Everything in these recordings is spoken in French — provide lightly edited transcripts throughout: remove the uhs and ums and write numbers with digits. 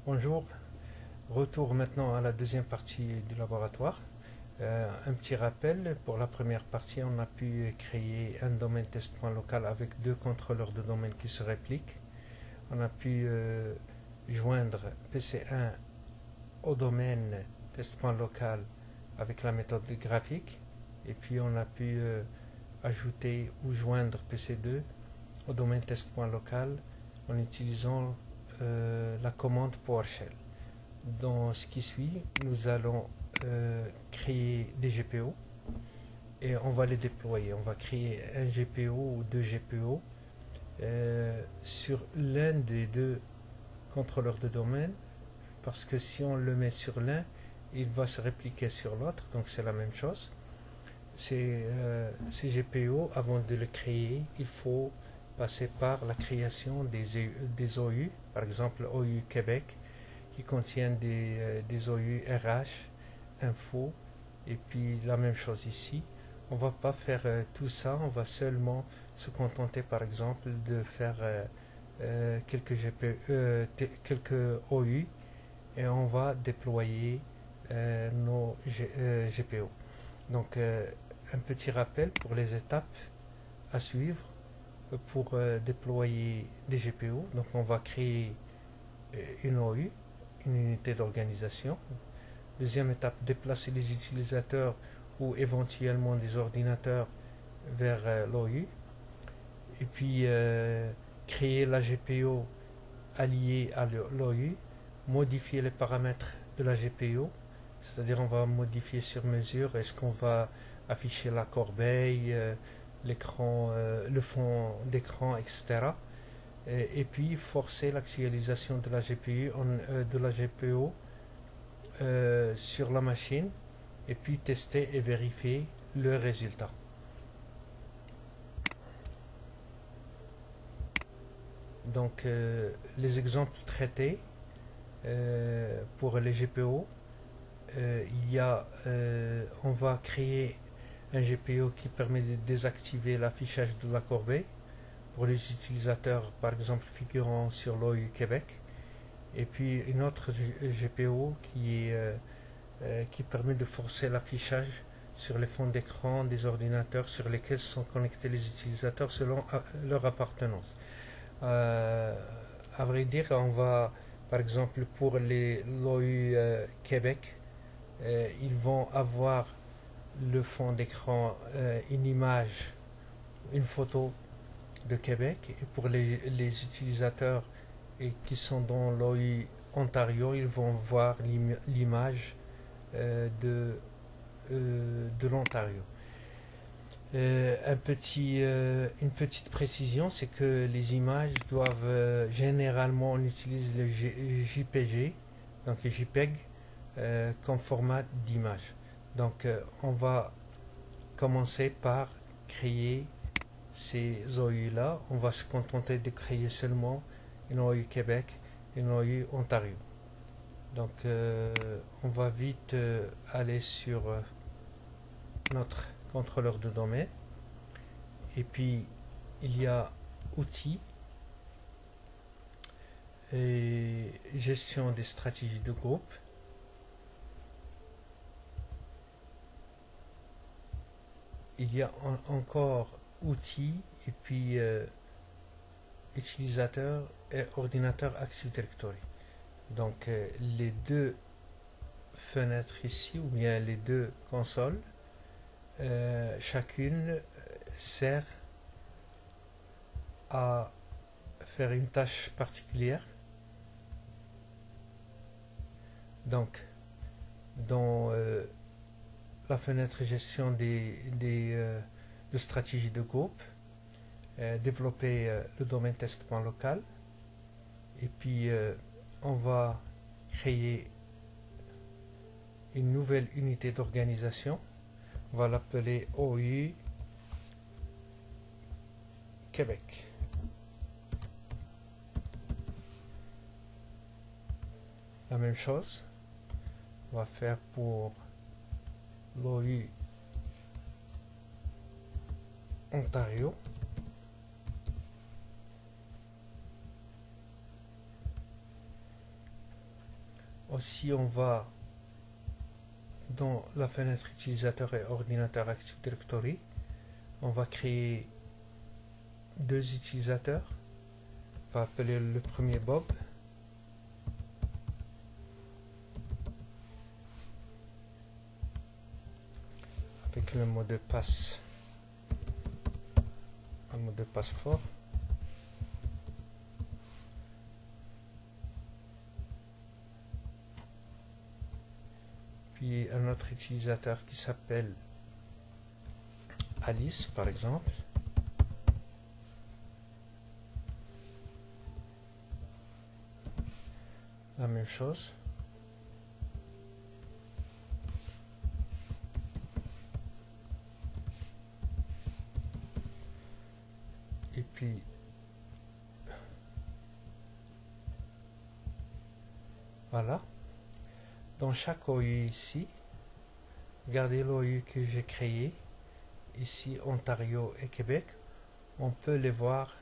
Bonjour, retour maintenant à la deuxième partie du laboratoire. Un petit rappel, pour la première partie, on a pu créer un domaine test.local avec deux contrôleurs de domaine qui se répliquent. On a pu joindre PC1 au domaine test.local avec la méthode graphique. Et puis on a pu ajouter ou joindre PC2 au domaine test.local en utilisant la commande PowerShell. Dans ce qui suit, nous allons créer des GPO et on va les déployer. On va créer un GPO ou deux GPO sur l'un des deux contrôleurs de domaine, parce que si on le met sur l'un, il va se répliquer sur l'autre, donc c'est la même chose. Ces GPO, avant de le créer, il faut passer par la création des OU, par exemple OU Québec, qui contiennent des OU RH, info, et puis la même chose ici. On va pas faire tout ça, on va seulement se contenter par exemple de faire quelques OU et on va déployer nos GPO. Donc un petit rappel pour les étapes à suivre pour déployer des GPO. Donc on va créer une OU, une unité d'organisation. Deuxième étape, déplacer les utilisateurs ou éventuellement des ordinateurs vers l'OU. Et puis créer la GPO alliée à l'OU, modifier les paramètres de la GPO, c'est-à-dire on va modifier sur mesure, est-ce qu'on va afficher la corbeille, l'écran, le fond d'écran, etc. Et puis forcer l'actualisation de la GPO sur la machine et puis tester et vérifier le résultat. Donc les exemples traités pour les GPO, on va créer un GPO qui permet de désactiver l'affichage de la corbeille pour les utilisateurs par exemple figurant sur l'OU Québec, et puis une autre GPO qui permet de forcer l'affichage sur les fonds d'écran des ordinateurs sur lesquels sont connectés les utilisateurs selon leur appartenance. À vrai dire, on va, par exemple, pour l'OU Québec, ils vont avoir le fond d'écran, une image, une photo de Québec, et pour les utilisateurs qui sont dans l'OU Ontario, ils vont voir l'image de l'Ontario. Une petite précision, c'est que les images doivent généralement, on utilise le JPG, donc le JPEG, comme format d'image. Donc on va commencer par créer ces OU là. On va se contenter de créer seulement une OU Québec, une OU Ontario. Donc on va vite aller sur notre contrôleur de domaine, et puis il y a outils et gestion des stratégies de groupe. Il y a encore outils et puis utilisateur et ordinateur Active Directory. Donc les deux fenêtres ici, ou bien les deux consoles, chacune sert à faire une tâche particulière. Donc dans la fenêtre gestion de stratégie de groupe, développer le domaine test.local, et puis on va créer une nouvelle unité d'organisation. On va l'appeler OU Québec. La même chose, on va faire pour l'OU Ontario. Aussi, on va dans la fenêtre utilisateur et ordinateur Active Directory, on va créer deux utilisateurs. On va appeler le premier Bob. Avec le mot de passe, un mot de passe fort. Puis un autre utilisateur qui s'appelle Alice, par exemple. La même chose. Et puis voilà. Dans chaque OU ici, regardez l'OU que j'ai créé. Ici, Ontario et Québec. On peut les voir.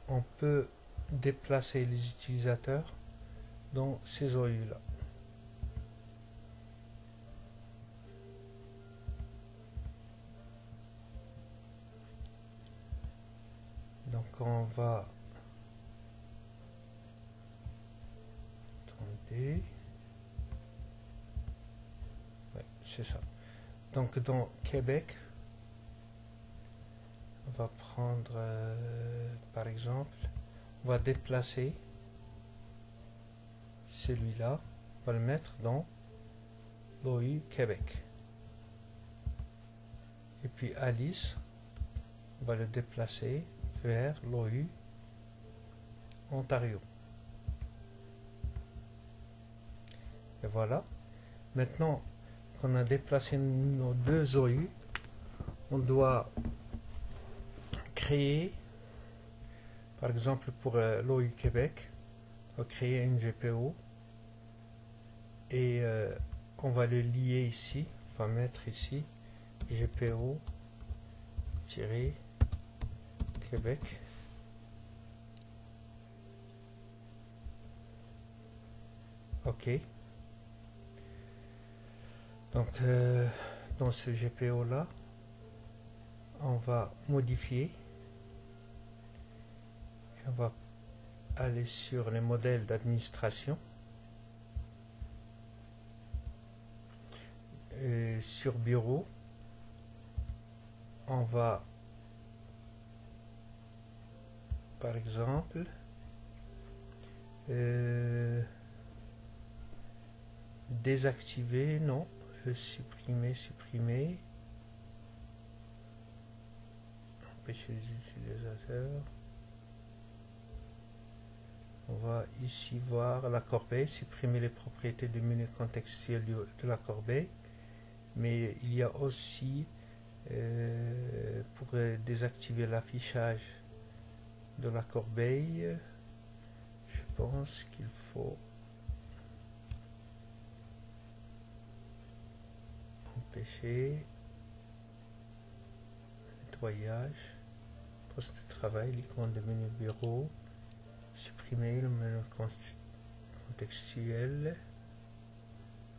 On peut déplacer les utilisateurs dans ces OU-là. Donc on va... Attendez. Ouais, c'est ça. Donc dans Québec, on va prendre par exemple, on va déplacer celui-là, on va le mettre dans l'OU Québec. Et puis Alice, on va le déplacer vers l'OU Ontario. Et voilà. Maintenant qu'on a déplacé nos deux OU, on doit créer, par exemple pour l'OU Québec, on va créer une GPO et on va le lier ici. On va mettre ici GPO-Québec. OK. Donc dans ce GPO là, on va modifier et on va aller sur les modèles d'administration. Sur bureau, on va par exemple désactiver, non, supprimer, empêcher les utilisateurs. On va ici voir la corbeille, supprimer les propriétés du menu contextuel de la corbeille, mais il y a aussi pour désactiver l'affichage de la corbeille, je pense qu'il faut empêcher nettoyage, poste de travail, l'icône de menu bureau, supprimer le menu contextuel.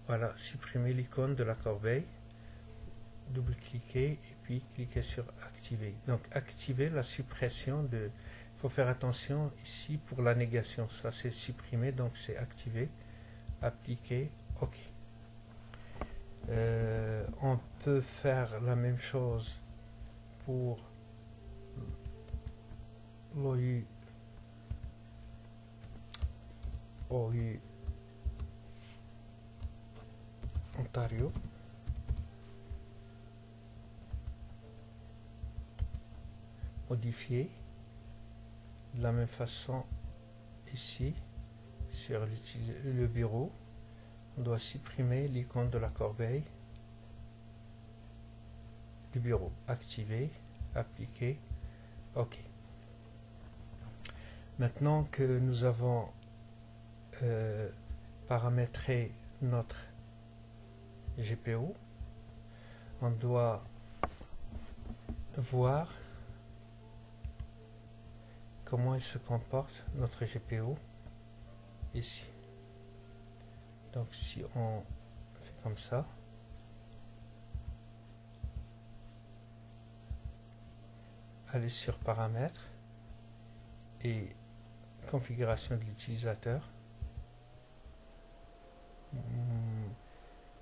Voilà, supprimer l'icône de la corbeille, double-cliquer et puis cliquer sur activer. Donc activer la suppression de... Il faut faire attention ici pour la négation, ça c'est supprimer, donc c'est activer, appliquer, OK. On peut faire la même chose pour l'OU Ontario. Modifier de la même façon ici sur le bureau, on doit supprimer l'icône de la corbeille du bureau, activer, appliquer, OK. Maintenant que nous avons paramétré notre GPO, on doit voir comment il se comporte, notre GPO, ici. Donc si on fait comme ça, aller sur paramètres et configuration de l'utilisateur,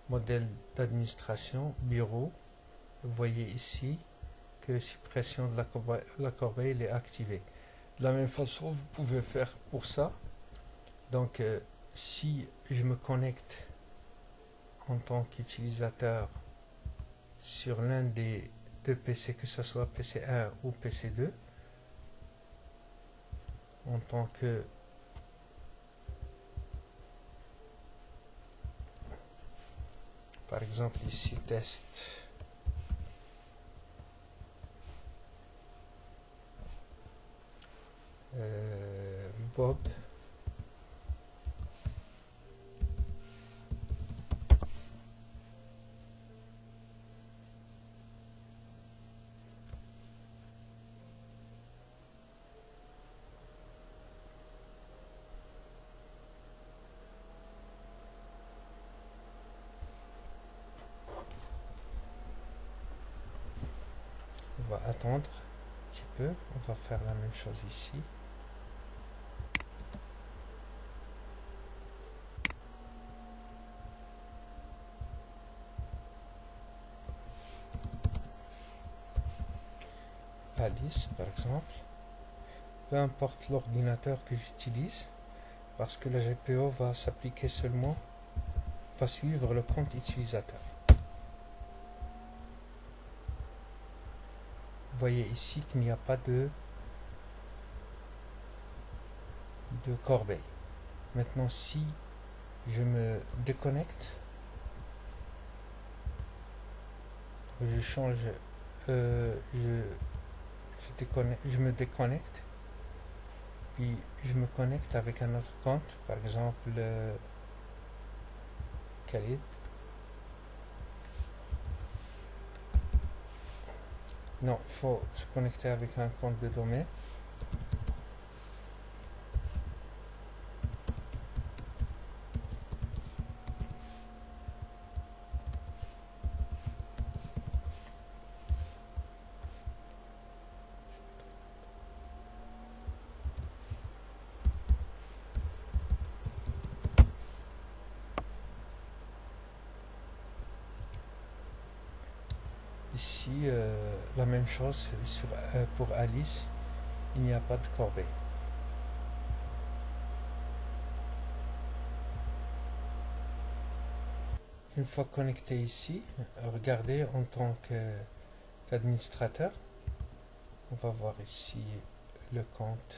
modèle d'administration, bureau, vous voyez ici que suppression de la corbeille elle est activée. De la même façon, vous pouvez faire pour ça. Donc, si je me connecte en tant qu'utilisateur sur l'un des deux PC, que ce soit PC1 ou PC2, en tant que par exemple ici test Bob, on va attendre un petit peu, on va faire la même chose ici. Alice par exemple, peu importe l'ordinateur que j'utilise, parce que la GPO va s'appliquer seulement, va suivre le compte utilisateur. Vous voyez ici qu'il n'y a pas de corbeille. Maintenant, si je me déconnecte, je change, je me déconnecte, puis je me connecte avec un autre compte, par exemple Khalid. Non, il faut se connecter avec un compte de domaine. Ici, la même chose pour Alice, il n'y a pas de corbeille. Une fois connecté ici, regardez en tant qu'administrateur, on va voir ici le compte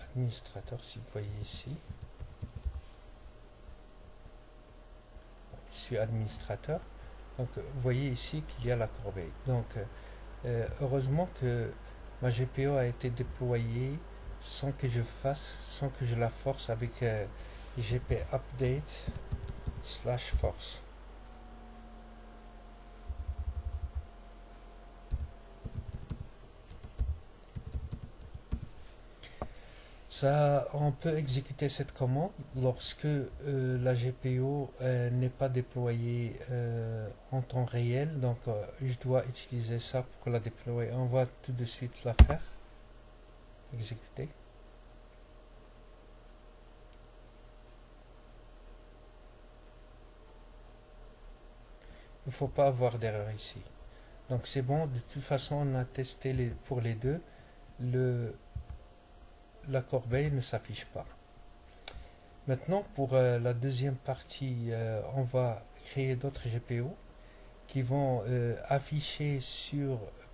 administrateur, si vous voyez ici. Je suis administrateur. Donc vous voyez ici qu'il y a la corbeille. Donc heureusement que ma GPO a été déployée sans que je la force avec gp update /force. Ça, on peut exécuter cette commande lorsque la GPO n'est pas déployée en temps réel. Donc, je dois utiliser ça pour la déployer. On va tout de suite la faire. Exécuter. Il ne faut pas avoir d'erreur ici. Donc, c'est bon. De toute façon, on a testé pour les deux. La corbeille ne s'affiche pas. Maintenant, pour la deuxième partie, on va créer d'autres GPO qui vont afficher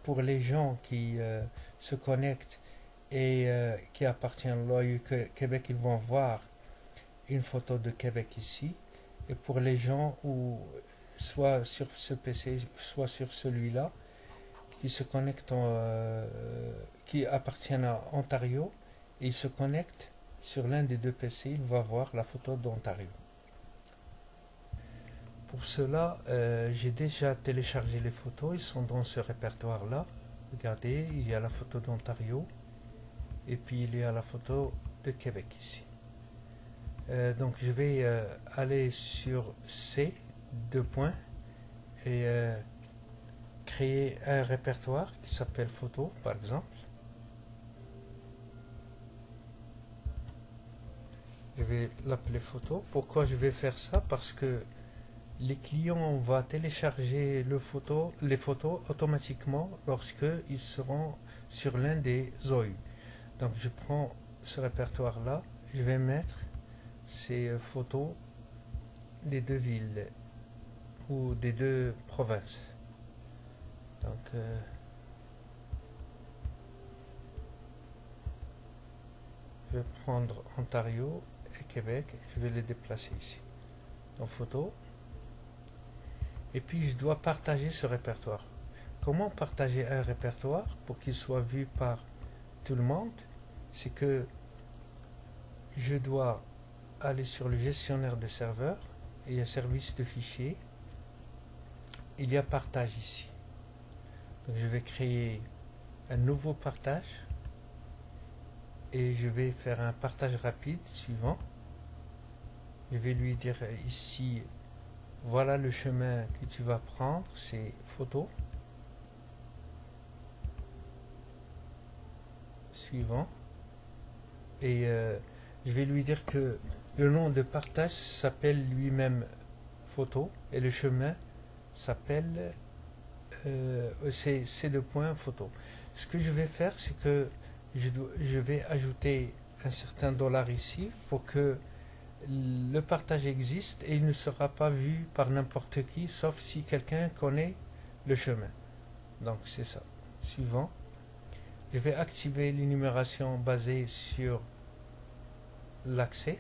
pour les gens qui se connectent et qui appartiennent à l'OIU Québec, ils vont voir une photo de Québec ici. Et pour les gens soit sur ce PC, soit sur celui-là, qui se connectent, qui appartiennent à Ontario, et ils se connectent sur l'un des deux PC, il va voir la photo d'Ontario. Pour cela, j'ai déjà téléchargé les photos, ils sont dans ce répertoire-là. Regardez, il y a la photo d'Ontario. et puis il y a la photo de Québec ici. Donc je vais aller sur C, deux points, et créer un répertoire qui s'appelle photo par exemple. Je vais l'appeler photo. Pourquoi je vais faire ça? Parce que les clients vont télécharger les photos automatiquement lorsque ils seront sur l'un des OU. Donc je prends ce répertoire là, je vais mettre ces photos des deux villes ou des deux provinces. Donc je vais prendre Ontario et Québec, je vais les déplacer ici dans photo, et puis je dois partager ce répertoire. Comment partager un répertoire pour qu'il soit vu par tout le monde? C'est que je dois aller sur le gestionnaire de serveurs, il y a service de fichiers, il y a partage ici. Donc je vais créer un nouveau partage et je vais faire un partage rapide suivant. Je vais lui dire ici, voilà le chemin que tu vas prendre, c'est photo. Suivant. Et je vais lui dire que le nom de partage s'appelle lui-même photo et le chemin s'appelle c'est deux points photo. Ce que je vais faire, c'est que je vais ajouter un certain dollar ici pour que le partage existe et il ne sera pas vu par n'importe qui sauf si quelqu'un connaît le chemin. Donc c'est ça. Suivant. Je vais activer l'énumération basée sur l'accès.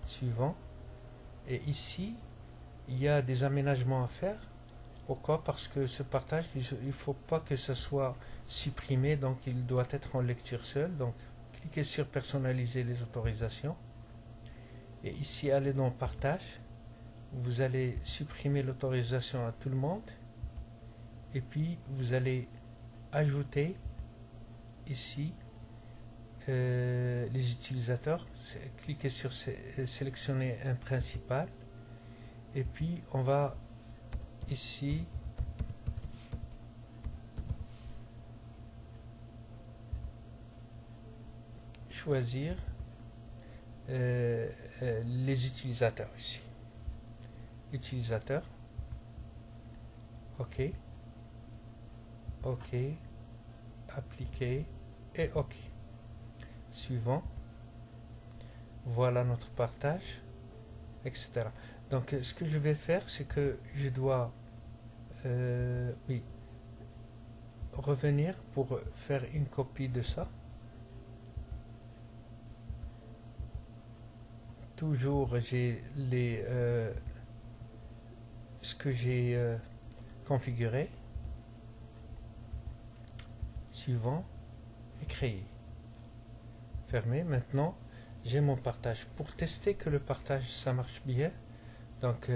Suivant. Et ici, il y a des aménagements à faire. Pourquoi? Parce que ce partage, il ne faut pas que ça soit supprimé, donc il doit être en lecture seule. Donc, cliquez sur personnaliser les autorisations. Et ici, allez dans partage. Vous allez supprimer l'autorisation à tout le monde. Et puis, vous allez ajouter ici les utilisateurs. Cliquez sur sélectionner un principal. Et puis, on va ici choisir les utilisateurs ici. Utilisateurs. OK. OK. Appliquer et OK. Suivant. Voilà notre partage, etc. Donc ce que je vais faire, c'est que je dois revenir pour faire une copie de ça. Toujours j'ai ce que j'ai configuré. Suivant et créer. Fermer. Maintenant, j'ai mon partage. Pour tester que le partage ça marche bien, donc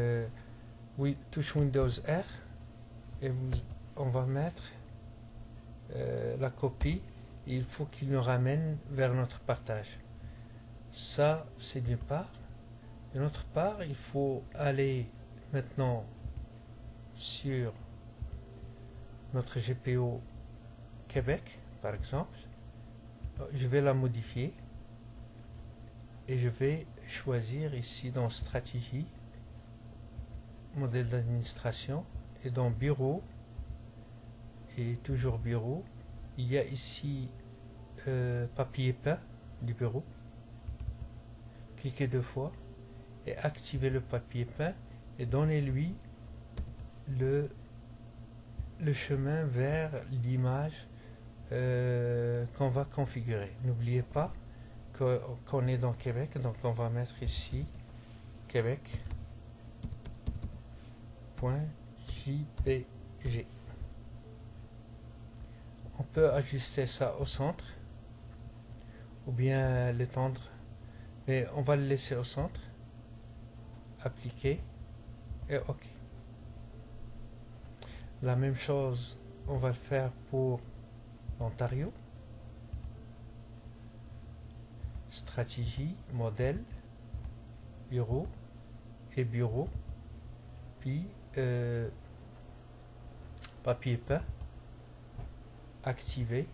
oui, touche Windows R et on va mettre la copie. Il faut qu'il nous ramène vers notre partage. Ça, c'est d'une part. De notre part, il faut aller maintenant sur notre GPO Québec, par exemple. Je vais la modifier et je vais choisir ici dans stratégie, modèle d'administration, et dans bureau, et toujours bureau, il y a ici papier peint du bureau. Cliquez deux fois et activez le papier peint et donnez-lui le chemin vers l'image qu'on va configurer. N'oubliez pas qu'on est dans Québec, donc on va mettre ici québec.jpg. On peut ajuster ça au centre ou bien l'étendre, mais on va le laisser au centre. Appliquer et OK. La même chose, on va le faire pour l'Ontario. stratégie, modèle, bureau et bureau, puis papier peint, activer,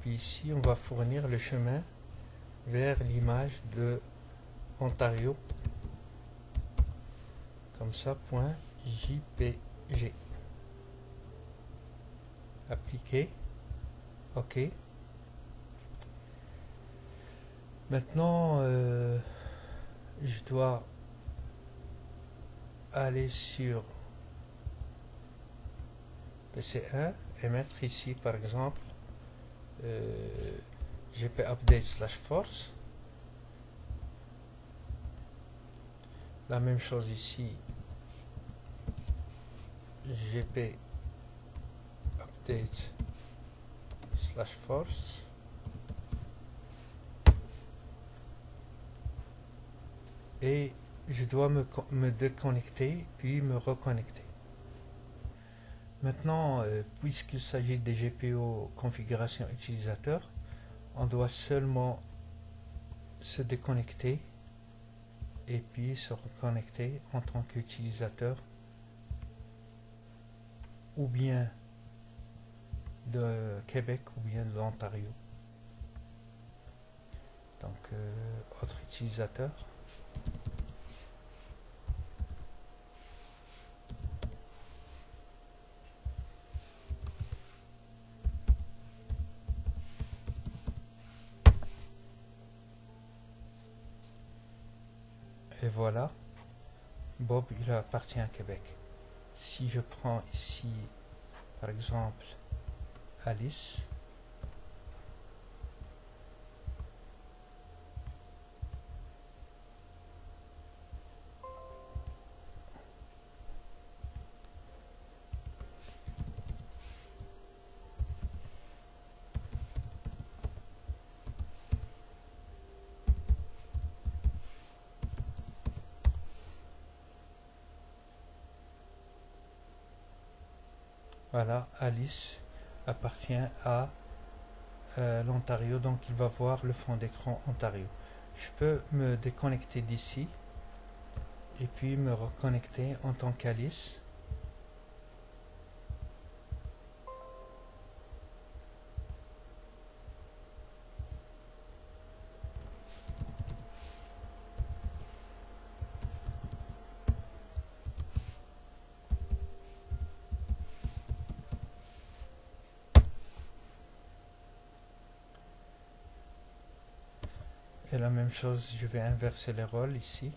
puis ici on va fournir le chemin vers l'image de Ontario, comme ça, point JPG. Appliquer, OK. Maintenant, je dois aller sur PC1 et mettre ici, par exemple, gp update / force. La même chose ici, gp update / force. Et je dois me déconnecter puis me reconnecter. Maintenant, puisqu'il s'agit des GPO configuration utilisateur, on doit seulement se déconnecter et puis se reconnecter en tant qu'utilisateur ou bien de Québec ou bien de l'Ontario. Donc, autre utilisateur. Et voilà, Bob, il appartient à Québec. Si je prends ici, par exemple, Alice, voilà, Alice appartient à l'Ontario, donc il va voir le fond d'écran Ontario. Je peux me déconnecter d'ici et puis me reconnecter en tant qu'Alice. Et la même chose, je vais inverser les rôles ici.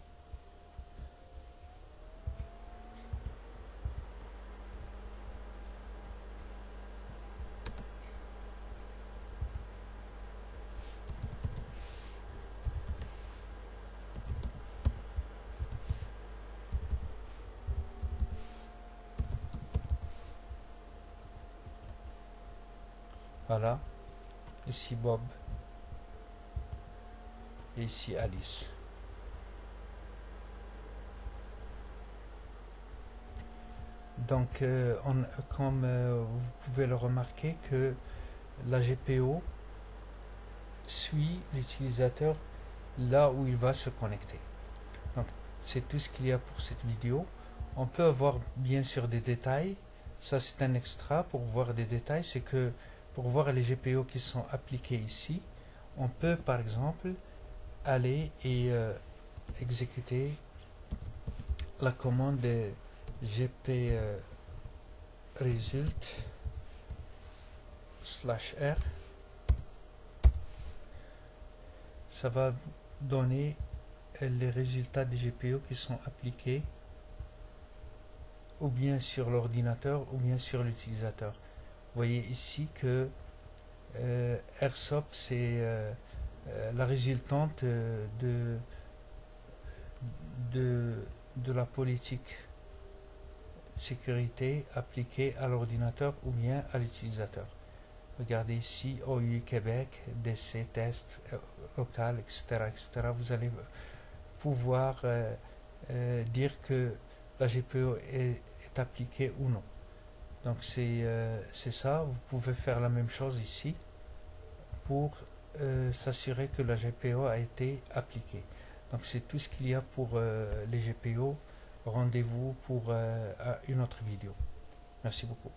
Voilà, ici Bob et ici Alice. Donc, comme vous pouvez le remarquer, que la GPO suit l'utilisateur là où il va se connecter. Donc, c'est tout ce qu'il y a pour cette vidéo. On peut avoir bien sûr des détails. Ça, c'est un extra pour voir des détails. C'est que pour voir les GPO qui sont appliqués ici, on peut par exemple aller et exécuter la commande de gp result /r. Ça va donner les résultats des GPO qui sont appliqués ou bien sur l'ordinateur ou bien sur l'utilisateur. Vous voyez ici que RSOP c'est la résultante de la politique sécurité appliquée à l'ordinateur ou bien à l'utilisateur. Regardez ici, OU Québec, DC, test, local, etc., etc. Vous allez pouvoir dire que la GPO est appliquée ou non. Donc c'est ça, vous pouvez faire la même chose ici pour s'assurer que la GPO a été appliquée. Donc c'est tout ce qu'il y a pour les GPO. Rendez-vous pour une autre vidéo. Merci beaucoup.